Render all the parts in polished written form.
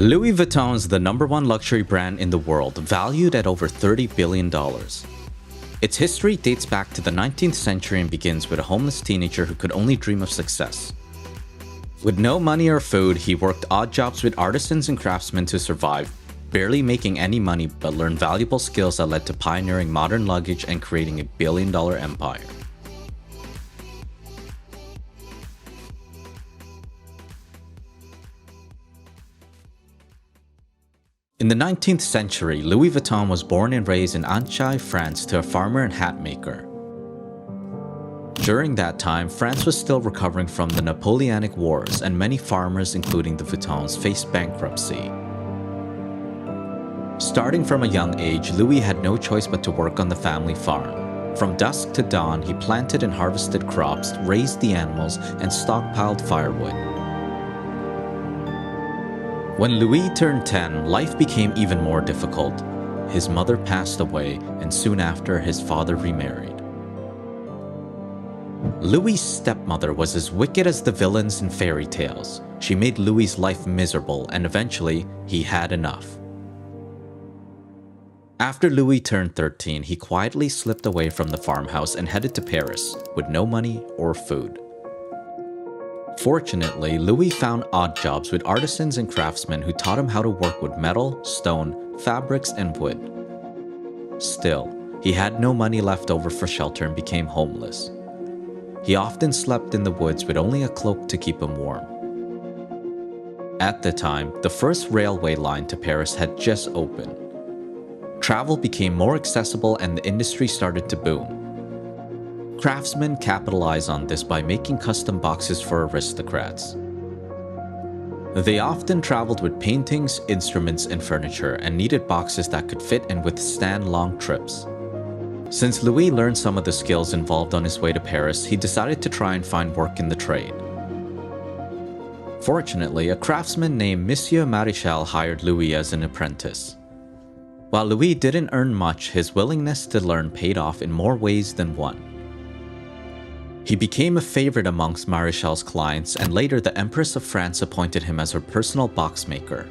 Louis Vuitton is the #1 luxury brand in the world, valued at over $30 billion. Its history dates back to the 19th century and begins with a homeless teenager who could only dream of success. With no money or food, he worked odd jobs with artisans and craftsmen to survive, barely making any money but learned valuable skills that led to pioneering modern luggage and creating a billion-dollar empire. In the 19th century, Louis Vuitton was born and raised in Annecy, France, to a farmer and hat maker. During that time, France was still recovering from the Napoleonic Wars, and many farmers, including the Vuittons, faced bankruptcy. Starting from a young age, Louis had no choice but to work on the family farm. From dusk to dawn, he planted and harvested crops, raised the animals, and stockpiled firewood. When Louis turned 10, life became even more difficult. His mother passed away, and soon after, his father remarried. Louis' stepmother was as wicked as the villains in fairy tales. She made Louis' life miserable, and eventually, he had enough. After Louis turned 13, he quietly slipped away from the farmhouse and headed to Paris, with no money or food. Fortunately, Louis found odd jobs with artisans and craftsmen who taught him how to work with metal, stone, fabrics, and wood. Still, he had no money left over for shelter and became homeless. He often slept in the woods with only a cloak to keep him warm. At the time, the first railway line to Paris had just opened. Travel became more accessible and the industry started to boom. Craftsmen capitalized on this by making custom boxes for aristocrats. They often traveled with paintings, instruments, and furniture and needed boxes that could fit and withstand long trips. Since Louis learned some of the skills involved on his way to Paris, he decided to try and find work in the trade. Fortunately, a craftsman named Monsieur Marichal hired Louis as an apprentice. While Louis didn't earn much, his willingness to learn paid off in more ways than one. He became a favorite amongst Marichal's clients, and later the Empress of France appointed him as her personal box maker.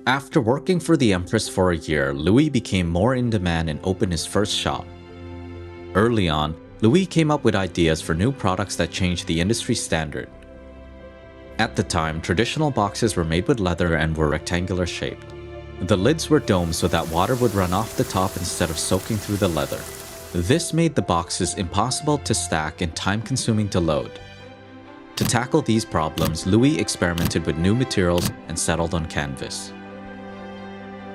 After working for the Empress for a year, Louis became more in demand and opened his first shop. Early on, Louis came up with ideas for new products that changed the industry standard. At the time, traditional boxes were made with leather and were rectangular shaped. The lids were domed so that water would run off the top instead of soaking through the leather. This made the boxes impossible to stack and time-consuming to load. To tackle these problems, Louis experimented with new materials and settled on canvas.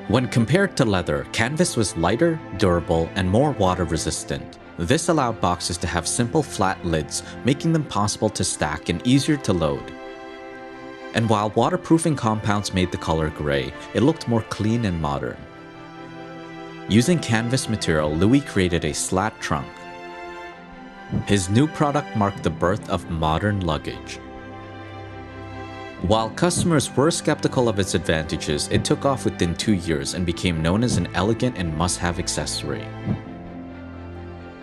When compared to leather, canvas was lighter, durable, and more water-resistant. This allowed boxes to have simple flat lids, making them possible to stack and easier to load. And while waterproofing compounds made the color gray, it looked more clean and modern. Using canvas material, Louis created a slat trunk. His new product marked the birth of modern luggage. While customers were skeptical of its advantages, it took off within 2 years and became known as an elegant and must-have accessory.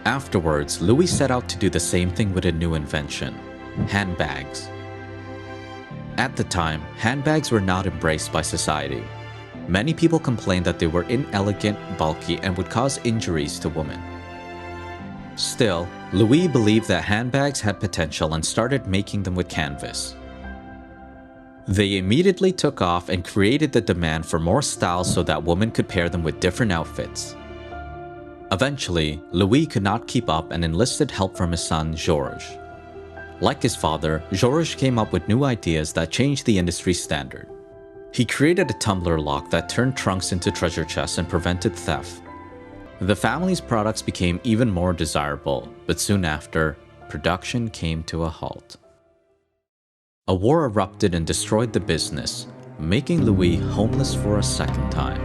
Afterwards, Louis set out to do the same thing with a new invention: handbags. At the time, handbags were not embraced by society. Many people complained that they were inelegant, bulky, and would cause injuries to women. Still, Louis believed that handbags had potential and started making them with canvas. They immediately took off and created the demand for more styles so that women could pair them with different outfits. Eventually, Louis could not keep up and enlisted help from his son, Georges. Like his father, Georges came up with new ideas that changed the industry standard. He created a tumbler lock that turned trunks into treasure chests and prevented theft. The family's products became even more desirable, but soon after, production came to a halt. A war erupted and destroyed the business, making Louis homeless for a second time.